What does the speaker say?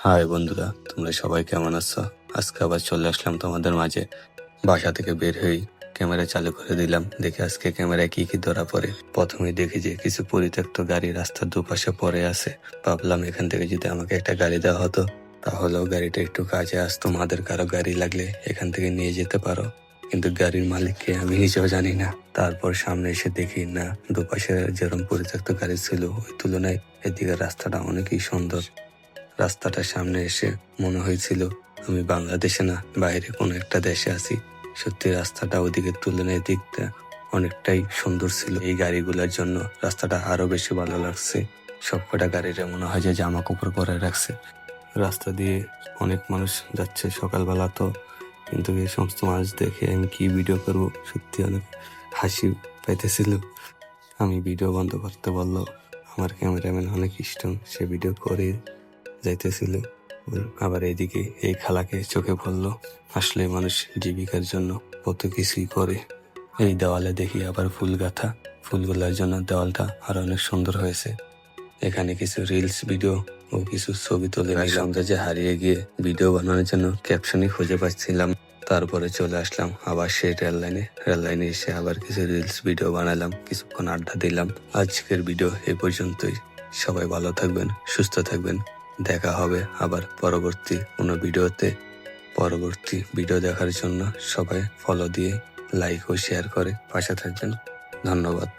High বন্ধুরা, তোমরা সবাই কেমন আছো? আজকে আবার চলে আসলাম তোমাদের মাঝে। বাসা থেকে বের হয়ে ক্যামেরা চালু করে দিলাম, দেখে আজকে ক্যামেরায় কি কি ধরা পড়ে। প্রথমে দেখি যে কিছু পরিত্যক্ত গাড়ি রাস্তার দুপাশে পড়ে আছে। ভাবলাম এখান থেকে যদি আমাকে একটা গাড়ি দেওয়া হতো তাহলেও গাড়িটা একটু কাজে আসতো। তোমাদের কারো গাড়ি লাগলে এখান থেকে নিয়ে যেতে পারো, কিন্তু গাড়ির মালিককে আমি নিজেও জানি না। তারপর সামনে এসে দেখি না, দুপাশে যেরকম পরিত্যক্ত গাড়ি ছিল ওই তুলনায় এদিকে রাস্তাটা অনেকই সুন্দর। রাস্তাটার সামনে এসে মনে হয়েছিল আমি বাংলাদেশে না, বাইরে কোনো একটা দেশে আছি। সত্যি রাস্তাটা ওদিকের তুলনায় দিকটা অনেকটাই সুন্দর ছিল। এই গাড়িগুলোর জন্য রাস্তাটা আরো বেশি ভালো লাগছে। সবকটা গাড়িরা মনে হয় যে জামা কাপড় পরে রাখছে। রাস্তা দিয়ে অনেক মানুষ যাচ্ছে সকালবেলা তো, কিন্তু এই সমস্ত মানুষ দেখে আমি কি ভিডিও করব, সত্যি অনেক হাসি পাইতেছিল। আমি ভিডিও বন্ধ করতে বললো আমার ক্যামেরাম্যান অনেক ইষ্টম, সে ভিডিও করে যাইতেছিল। আবার এদিকে এই খালাকে চোখে পড়লো। আসলে মানুষ জীবিকার জন্য কত কিছুই করে। এই দেওয়ালে দেখি আবার ফুল গাঁথা, ফুলগুলোর জন্য দেওয়ালটা আরো অনেক সুন্দর হয়েছে। এখানে কিছু রিলস ভিডিও ও কিছু ছবি তুলে সৌন্দর্যে হারিয়ে গিয়ে ভিডিও বানানোর জন্য ক্যাপশনই খুঁজে পাচ্ছিলাম। তারপরে চলে আসলাম আবার সেই রেল লাইনে এসে আবার কিছু রিলস ভিডিও বানালাম, কিছুক্ষণ আড্ডা দিলাম। আজকের ভিডিও এ পর্যন্তই। সবাই ভালো থাকবেন, সুস্থ থাকবেন। দেখা হবে আবার পরবর্তী কোনো ভিডিওতে। পরবর্তী ভিডিও দেখার জন্য সবাই ফলো দিয়ে লাইক ও শেয়ার করে পাশে থাকবেন। ধন্যবাদ।